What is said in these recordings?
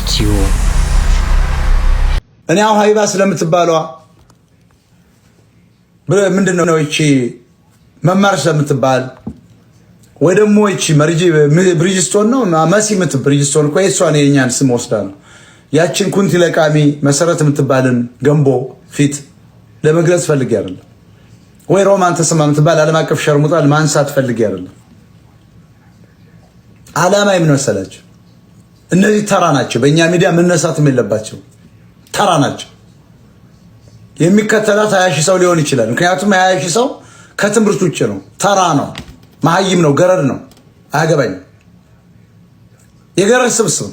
ቲዩ እኔ አሁን ሀይባ ስለምትባለዋ ምንድነው እቺ መማር ስለምትባል ወይ ደግሞ እቺ መርጂ ብሪጅስቶን ነው ማሲ ብሪጅስቶን እኮ እሷ ነው የኛን ስም ወስዳ ነው ያችን ኩንቲ ለቃሚ መሰረት የምትባልን ገንቦ ፊት ለመግለጽ ፈልጌ አይደለም ወይ ሮማን ተሰማ የምትባል ዓለም አቀፍ ሸርሙጣል ማንሳት ፈልጌ አይደለም። ዓላማ ምን መሰላችሁ? እነዚህ ተራ ናቸው። በእኛ ሚዲያ መነሳትም የለባቸው ተራ ናቸው። የሚከተላት 20 ሺህ ሰው ሊሆን ይችላል። ምክንያቱም 20 ሺህ ሰው ከትምህርት ውጭ ነው፣ ተራ ነው፣ መሀይም ነው፣ ገረድ ነው፣ አያገባኝም። የገረድ ስብስብ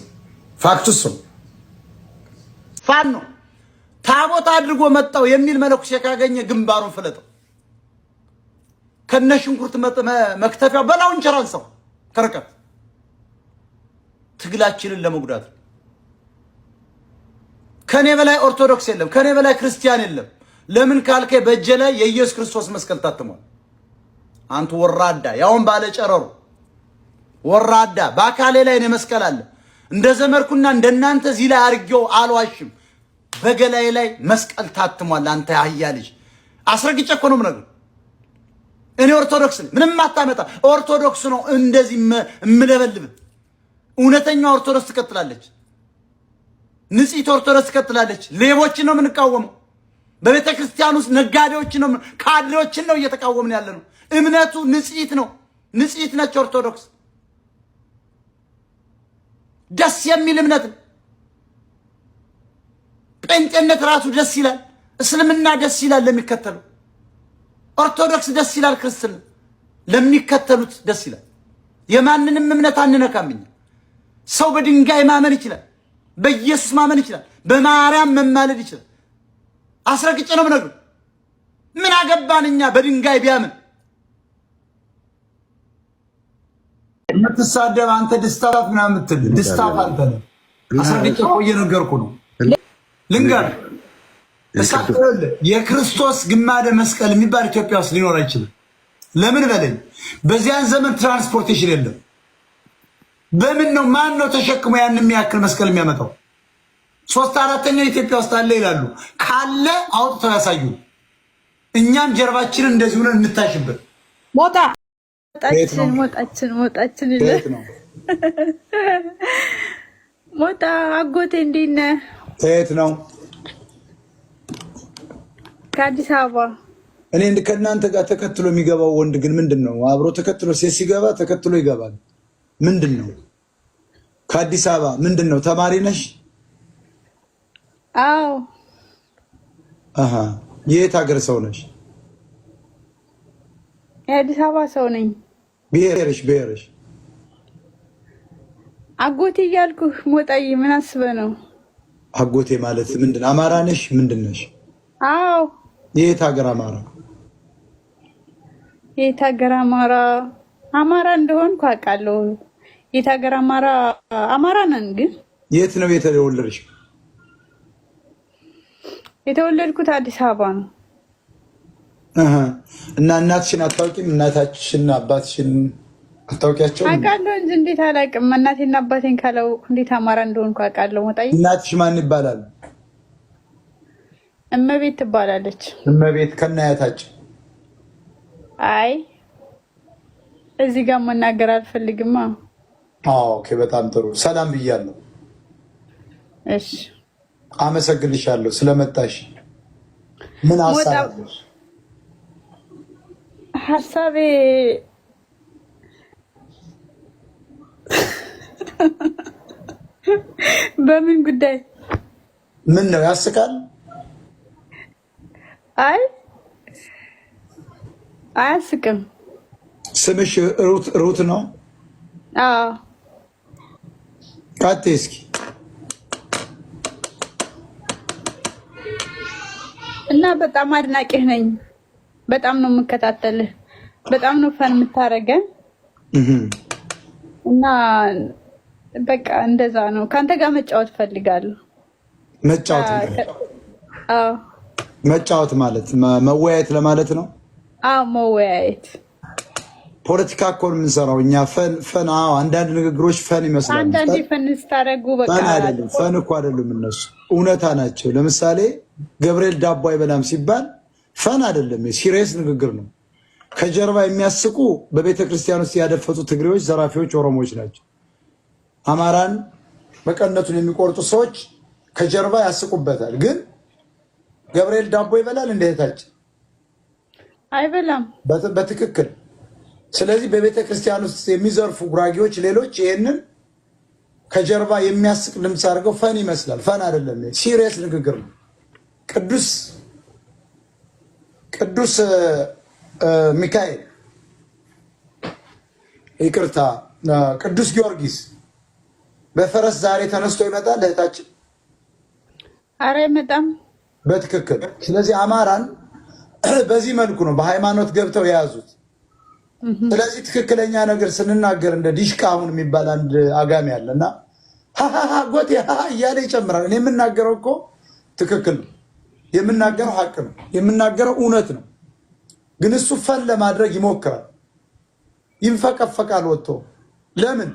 ፋክቱስ ፋኖ ታቦት አድርጎ መጣው የሚል መለኩሴ ካገኘ ግንባሩን ፍለጠው ከነሽንኩርት መክተፊያው በላው እንቸራን ሰው ከርቀት ትግላችንን ለመጉዳት ከኔ በላይ ኦርቶዶክስ የለም፣ ከኔ በላይ ክርስቲያን የለም። ለምን ካልከ በእጄ ላይ የኢየሱስ ክርስቶስ መስቀል ታትሟል። አንተ ወራዳ ያውን ባለ ጨረሩ ወራዳ በአካሌ ላይ ነው መስቀል አለ። እንደ ዘመርኩና እንደናንተ እዚህ ላይ አርጌው አልዋሽም። በገላይ ላይ መስቀል ታትሟል። አንተ አህያ ልጅ አስረግጬ እኮ ነው የምነግርህ። እኔ ኦርቶዶክስ ነኝ፣ ምንም አታመጣ። ኦርቶዶክስ ነው እንደዚህ እምለበልብ። እውነተኛ ኦርቶዶክስ ትቀጥላለች። ንጽሕት ኦርቶዶክስ ትቀጥላለች። ሌቦችን ነው የምንቃወመው። በቤተ ክርስቲያን ውስጥ ነጋዴዎችን ነው ካድሬዎችን ነው እየተቃወምን ያለ ነው። እምነቱ ንጽሕት ነው። ንጽሕት ነች ኦርቶዶክስ። ደስ የሚል እምነት ነው። ጴንጤነት ራሱ ደስ ይላል። እስልምና ደስ ይላል ለሚከተሉ። ኦርቶዶክስ ደስ ይላል። ክርስትና ለሚከተሉት ደስ ይላል። የማንንም እምነት አንነካምኝ። ሰው በድንጋይ ማመን ይችላል፣ በኢየሱስ ማመን ይችላል፣ በማርያም መማለድ ይችላል። አስረግጬ ነው የምነግርህ። ምን አገባን እኛ በድንጋይ ቢያምን። የምትሳደብ አንተ ድስታፍ ምናምን የምትል ድስታፍ አንተ ነህ። አስረግጬ እኮ እየነገርኩህ ነው። ልንገርህ የክርስቶስ ግማደ መስቀል የሚባል ኢትዮጵያ ውስጥ ሊኖር አይችልም። ለምን በለኝ። በዚያን ዘመን ትራንስፖርቴሽን የለም። በምን ነው ማን ነው ተሸክሞ ያን የሚያክል መስቀል የሚያመጣው? 3/4 ኢትዮጵያ ውስጥ አለ ይላሉ። ካለ አውጥተው ያሳዩ። እኛም ጀርባችንን እንደዚህ ሆነን እንታሽበት። ሞጣችን ይለ ሞጣ አጎቴ እንዴት ነህ? ከየት ነው? ከአዲስ አበባ። እኔ ከእናንተ ጋር ተከትሎ የሚገባው ወንድ ግን ምንድን ነው? አብሮ ተከትሎ ሴት ሲገባ ተከትሎ ይገባል። ምንድን ነው? ከአዲስ አበባ ምንድን ነው? ተማሪ ነሽ? አዎ። አሃ። የት ሀገር ሰው ነሽ? የአዲስ አበባ ሰው ነኝ። ብሔርሽ? አጎቴ እያልኩህ ሞጣዬ፣ ምን አስበህ ነው? አጎቴ ማለት ምንድን? አማራ ነሽ? ምንድን ነሽ? አዎ። የት ሀገር አማራ? የት ሀገር አማራ? አማራ እንደሆንኩ አውቃለሁ። የት ሀገር አማራ? አማራ ነን። ግን የት ነው የተወለድሽ? የተወለድኩት አዲስ አበባ ነው። እና እናትሽን አታውቂም? እናታችን አባትሽን አታውቂያቸው? አውቃለሁ እንጂ እንዴት አላውቅም? እናቴና አባቴን ካላወቅኩ እንዴት አማራ እንደሆንኩ አውቃለሁ። ሞጣዬ፣ እናትሽ ማን ይባላል? እመቤት ትባላለች። እመቤት ከናያታችን? አይ እዚህ ጋር መናገር አልፈልግማ። ኦኬ፣ በጣም ጥሩ። ሰላም ብያለሁ። እሺ፣ አመሰግንሻለሁ ስለመጣሽ። ምን ሀሳብሽ? ሀሳቤ በምን ጉዳይ? ምን ነው ያስቃል? አይ አያስቅም። ስምሽ ሩት ነው? አዎ። ቃጤ እስኪ እና በጣም አድናቂህ ነኝ። በጣም ነው የምከታተልህ። በጣም ነው ፈን የምታረገን እና በቃ እንደዛ ነው። ካንተ ጋር መጫወት ፈልጋለሁ። መጫወት ማለት መወያየት ለማለት ነው። አዎ መወያየት። ፖለቲካ እኮ ነው የምንሰራው እኛ። ፈን አንዳንድ ንግግሮች ፈን ይመስላሉ። አንዳንዴ ፈን ስታደርጉ በቃ ፈን አይደለም፣ ፈን እኮ አይደለም፣ እነሱ እውነታ ናቸው። ለምሳሌ ገብርኤል ዳቦ አይበላም ሲባል ፈን አይደለም፣ ሲሪየስ ንግግር ነው። ከጀርባ የሚያስቁ በቤተ ክርስቲያን ውስጥ ያደፈጡ ትግሬዎች፣ ዘራፊዎች፣ ኦሮሞዎች ናቸው። አማራን መቀነቱን የሚቆርጡ ሰዎች ከጀርባ ያስቁበታል። ግን ገብርኤል ዳቦ ይበላል እንደታችን አይበላም በትክክል። ስለዚህ በቤተ ክርስቲያን ውስጥ የሚዘርፉ ጉራጌዎች፣ ሌሎች ይሄንን ከጀርባ የሚያስቅ ድምፅ አድርገው ፈን ይመስላል። ፈን አይደለም፣ ሲሪየስ ንግግር ነው። ቅዱስ ሚካኤል ይቅርታ፣ ቅዱስ ጊዮርጊስ በፈረስ ዛሬ ተነስቶ ይመጣል እህታችን? አረ አይመጣም። በትክክል። ስለዚህ አማራን በዚህ መልኩ ነው በሃይማኖት ገብተው የያዙት። ስለዚህ ትክክለኛ ነገር ስንናገር እንደ ዲሽቃ አሁን የሚባል አንድ አጋሚ አለና ጎቴ እያለ ይጨምራል። እኔ የምናገረው እኮ ትክክል ነው፣ የምናገረው ሀቅ ነው፣ የምናገረው እውነት ነው። ግን እሱ ፈን ለማድረግ ይሞክራል፣ ይንፈቀፈቃል ወጥቶ። ለምን?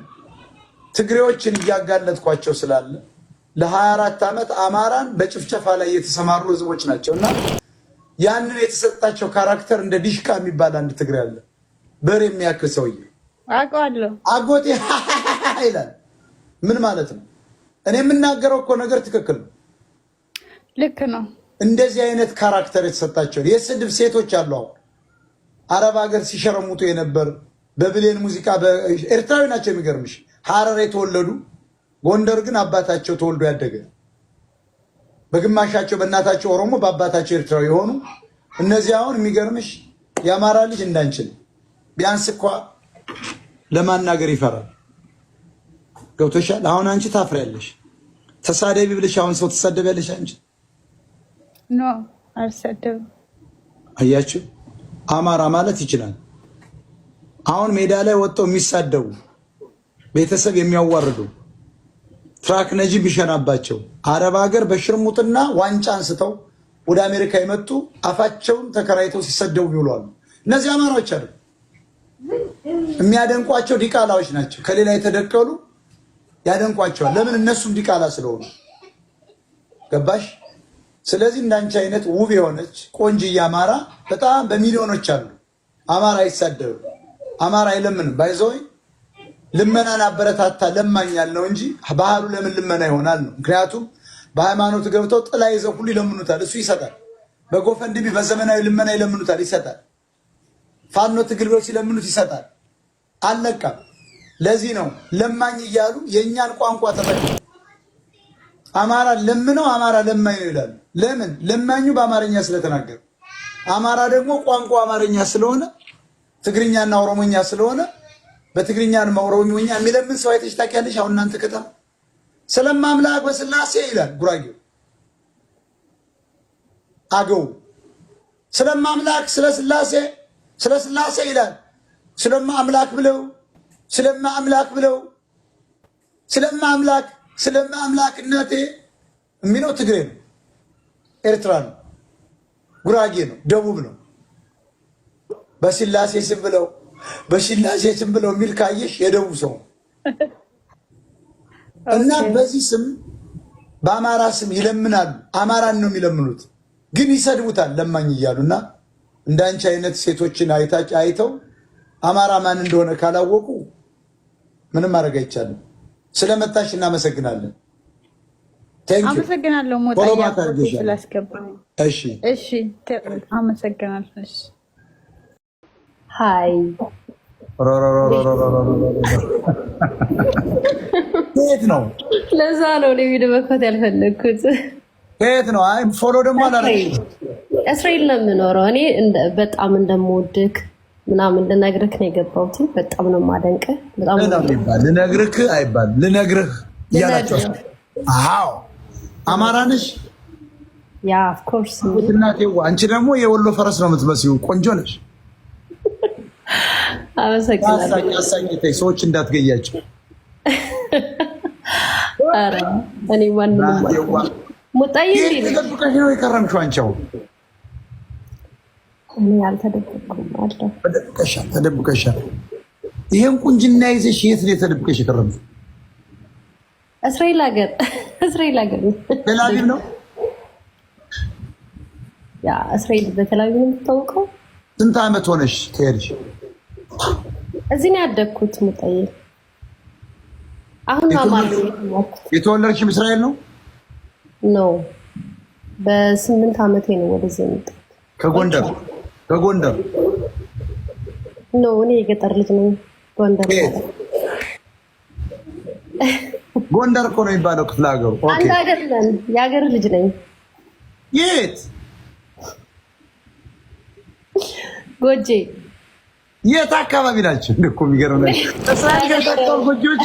ትግሬዎችን እያጋለጥኳቸው ስላለ ለ24 ዓመት አማራን በጭፍጨፋ ላይ የተሰማሩ ህዝቦች ናቸው። እና ያንን የተሰጣቸው ካራክተር እንደ ዲሽቃ የሚባል አንድ ትግሬ አለ፣ በር የሚያክል ሰውዬ አውቀዋለሁ። አጎቴ ይላል። ምን ማለት ነው? እኔ የምናገረው እኮ ነገር ትክክል ነው፣ ልክ ነው። እንደዚህ አይነት ካራክተር የተሰጣቸው የስድብ ሴቶች አሉ። አሁን አረብ ሀገር ሲሸረሙጡ የነበር በብሌን ሙዚቃ ኤርትራዊ ናቸው። የሚገርምሽ ሐረር የተወለዱ ጎንደር ግን አባታቸው ተወልዶ ያደገ በግማሻቸው በእናታቸው ኦሮሞ በአባታቸው ኤርትራዊ የሆኑ እነዚህ አሁን የሚገርምሽ የአማራ ልጅ እንዳንችል ቢያንስ እንኳ ለማናገር ይፈራል። ገብቶሻል? አሁን አንቺ ታፍሪያለሽ። ተሳደቢ ብለሽ አሁን ሰው ትሳደቢያለሽ አንቺ? ኖ አልሰደብም። አያችሁ፣ አማራ ማለት ይችላል። አሁን ሜዳ ላይ ወጥተው የሚሳደቡ ቤተሰብ የሚያዋርዱ ትራክ ነጂ ቢሸናባቸው አረብ ሀገር በሽርሙጥና ዋንጫ አንስተው ወደ አሜሪካ የመጡ አፋቸውን ተከራይተው ሲሰደቡ ይውላሉ። እነዚህ አማራዎች አይደል? የሚያደንቋቸው ዲቃላዎች ናቸው። ከሌላ የተደቀሉ ያደንቋቸዋል። ለምን? እነሱም ዲቃላ ስለሆኑ። ገባሽ? ስለዚህ እንዳንቺ አይነት ውብ የሆነች ቆንጅዬ አማራ በጣም በሚሊዮኖች አሉ። አማራ አይሳደብም፣ አማራ አይለምንም። ባይዘው ልመናን አበረታታ ለማኛል ነው እንጂ ባህሉ ለምን ልመና ይሆናል ነው። ምክንያቱም በሃይማኖት ገብተው ጥላ ይዘው ሁሉ ይለምኑታል፣ እሱ ይሰጣል። በጎፈንድሚ በዘመናዊ ልመና ይለምኑታል፣ ይሰጣል። ፋኖ ትግል ብለው ሲለምኑት ይሰጣል። አለቃም። ለዚህ ነው ለማኝ እያሉ የእኛን ቋንቋ ተጠቅመው አማራ ለምነው አማራ ለማኝ ነው ይላሉ። ለምን? ለማኙ በአማርኛ ስለተናገረ፣ አማራ ደግሞ ቋንቋ አማርኛ ስለሆነ ትግርኛና ኦሮሞኛ ስለሆነ በትግርኛና ኦሮሞኛ የሚለምን ሰው አይተሽ ታውቂያለሽ? አሁን እናንተ ከተማ ስለማምላክ በስላሴ ይላል ጉራጌው፣ አገው ስለማምላክ ስለ ስላሴ ይላል። ስለማምላክ ብለው ስለማምላክነቴ የሚለው ትግሬ ነው፣ ኤርትራ ነው፣ ጉራጌ ነው፣ ደቡብ ነው። በስላሴ ስም ብለው የሚል ካየሽ የደቡብ ሰው እና በዚህ ስም በአማራ ስም ይለምናሉ። አማራን ነው የሚለምኑት፣ ግን ይሰድቡታል ለማኝ እያሉ እና እንዳንቺ አይነት ሴቶችን አይተው አማራ ማን እንደሆነ ካላወቁ ምንም ማድረግ አይቻልም። ስለመጣሽ እናመሰግናለን። አመሰግናለሁ። ሞጣኛ ስላስገባኝ። እሺ አመሰግናለሁ። ሃይ ከየት ነው? ለዛ ነው ቪዲዮ መክፈት ያልፈለግኩት። ከየት ነው? አይ ፎሎ ደግሞ አላረግሽ። እስራኤል ነው የምኖረው። እኔ በጣም እንደምወድክ ምናምን ልነግርህ ነው የገባሁት። በጣም ነው የማደንቅህ። በጣም ነው ልነግርህ አይባል ልነግርህ እያላችሁ። አዎ አማራ ነሽ? ያ ኦፍ ኮርስ። እናቴዋ አንቺ ደግሞ የወሎ ፈረስ ነው የምትመስዪው። ቆንጆ ነሽ። አመሰግናለሁ። አሳኝተኝ ሰዎች እንዳትገያቸው። ኧረ እኔ ማንንም ሙጣዬ ተጠብቀሽ ነው የከረምሽው አንቺ? አሁን እኔ አልተደበቅኩም አለ። ተደብቀሻል። ይሄን ቁንጅና ይዘሽ የት ነው የተደብቀሽ የቀረብሽ? እስራኤል ሀገር ቴልአቪቭ ነው። ያ እስራኤል በቴልአቪቭ ነው የምትታወቀው። ስንት ዓመት ሆነሽ ከሄድሽ? እዚህ ነው ያደግኩት። ሙጣዬ አሁን አማርኛ የተወለድሽም እስራኤል ነው? ነው በ8 ዓመቴ ነው ወደዚህ የመጣሁት። ከጎንደር ነው። እኔ የገጠር ልጅ ነኝ። ጎንደር እኮ ነው የሚባለው ክፍለ ሀገሩ። አንድ ሀገር ነን። የሀገር ልጅ ነኝ። የት? ጎጄ። የት አካባቢ ናቸው? እኮ የሚገርም ነው። እስራኤል ገጠር ጎጆች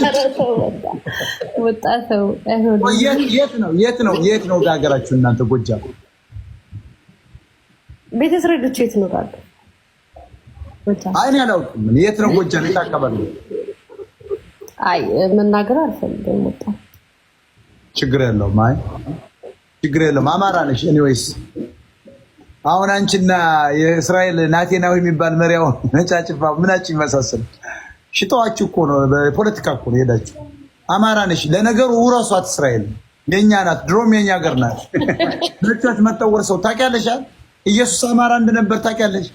ወጣተው የት ነው ሀገራችሁ እናንተ? ጎጃም ቤተ እስራኤሎች የት ነው ጋር? አይ እኔ አላውቅም። የት ነው ጎጃም? የት አካባቢ ነው? አይ መናገር አልፈልግም። ወጣ ችግር የለውም። አይ ችግር የለውም። አማራ ነሽ። ኤኒዌይስ አሁን አንቺና የእስራኤል ናቴናዊ የሚባል መሪያው ነጫጭፋ ምናጭ ይመሳሰል ሽጠዋችሁ እኮ ነው። በፖለቲካ እኮ ነው ሄዳችሁ። አማራ ነሽ። ለነገሩ ውረሷት። እስራኤል የኛ ናት። ድሮም የኛ ሀገር ናት። ነጮች መተው ወርሰው ታውቂያለሽ። ኢየሱስ አማራ እንደነበር ታውቂያለሽ።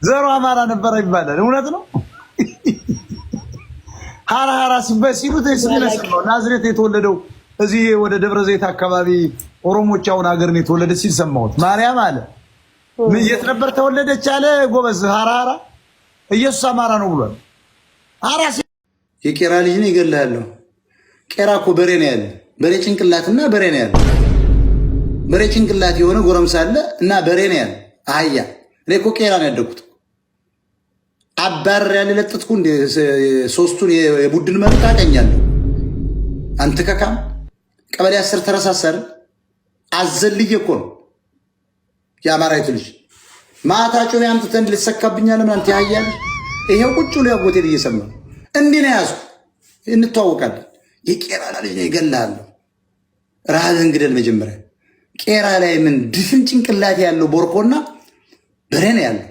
ዘሩ አማራ ነበር ይባላል። እውነት ነው። ሀራ ሲሉት ነው። ናዝሬት የተወለደው እዚህ ወደ ደብረ ዘይት አካባቢ ኦሮሞች አሁን ሀገርን የተወለደ ሲል ሰማሁት። ማርያም አለ ምን የት ነበር ተወለደች አለ። ጎበዝ ሀራ ኢየሱስ አማራ ነው ብሏል። ሀራ የቄራ ልጅ ነው ይገላልው። ቄራ እኮ በሬ ነው ያለ። በሬ ጭንቅላትና በሬ ነው ያለ። በሬ ጭንቅላት የሆነ ጎረምሳ አለ እና በሬ ነው ያለ። አህያ እኔ እኮ ቄራ ነው ያደግኩት። አባር ያለ ለጥጥኩ እንደ ሶስቱን የቡድን መሪ ታቀኛለህ አንተ ከካም ቀበሌ 10 ተረሳሰር አዘልዬ እኮ ነው የአማራይቱ ልጅ ማታ ጮህ ያምጥተን ልትሰካብኛለህ ምን አንተ ያያል። ይሄው ቁጭ ብሎ ያጎቴ እየሰማ እንዲህ ነው ያዙ። እንተዋወቃለን። የቄራ ልጅ ነው ይገላል። ራህን ግደል መጀመሪያ። ቄራ ላይ ምን ድፍን ጭንቅላት ያለው ቦርኮና በሬ ነው ያለው።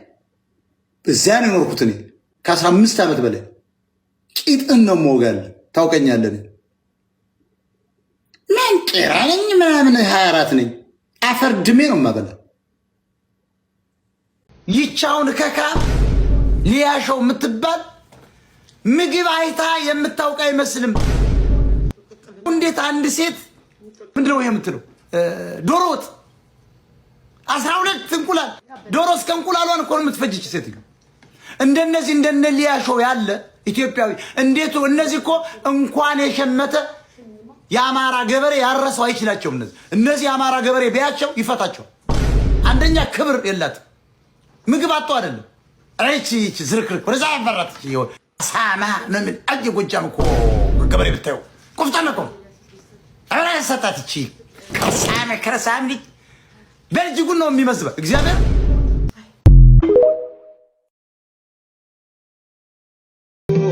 እዚያ ነው የኖርኩት እኔ ከ15 ዓመት በላይ ቂጥን ነው የምወጋል። ታውቀኛለህ። ምን ቄራ ነኝ ምናምን 24 ነኝ። አፈር ድሜ ነው የማበላ። ይቻውን ከካ ሊያሾው የምትባል ምግብ አይታ የምታውቅ አይመስልም። እንዴት አንድ ሴት ምንድነው የምትለው? ዶሮ ወጥ 12 እንቁላል ዶሮ እስከ እንቁላሏን እኮ ነው የምትፈጅች ሴት። እንደነዚህ እንደነ ሊያሾው ያለ ኢትዮጵያዊ እንዴት እነዚህ እኮ እንኳን የሸመተ የአማራ ገበሬ ያረሰው አይችላቸውም። እነዚህ የአማራ ገበሬ ቢያቸው ይፈታቸው። አንደኛ ክብር የላትም። ምግብ አጥቶ አይደለም። እቺ ዝርክርክ ወደዛ ያፈራት ሳማ ምን አጅ ጎጃም እኮ ገበሬ ብታየው ቆፍጣና እኮ አራ ሰጣት። እቺ ከሳማ ከረሳም ልጅ በልጅጉን ነው የሚመስለው። እግዚአብሔር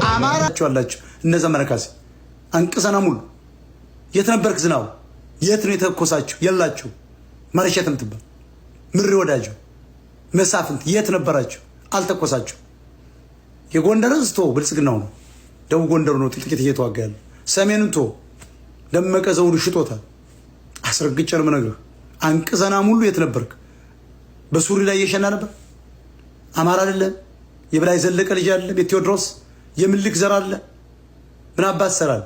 አማራችሁ አላችሁ። እነዛ መረካሲ አንቅሰና ሙሉ የት ነበርክ? ዝናቡ የት ነው የተኮሳችሁ? የላችሁ ማርሸትም ትባል ምሪ ወዳጁ መሳፍንት የት ነበራችሁ? አልተኮሳችሁ። የጎንደር ህዝብ ብልጽግናው ነው። ደቡብ ጎንደር ነው ጥቂት እየተዋጋ ያለው። ሰሜኑን ደመቀ ዘውዱ ሽጦታል። አስረግጬ ነው የምነግርህ። አንቅሰና ሙሉ የት ነበርክ? በሱሪ ላይ እየሸና ነበር። አማራ አይደለም። የበላይ ዘለቀ ልጅ አይደለም። የቴዎድሮስ የምልክ ዘር አለ። ምን አባት ሰራል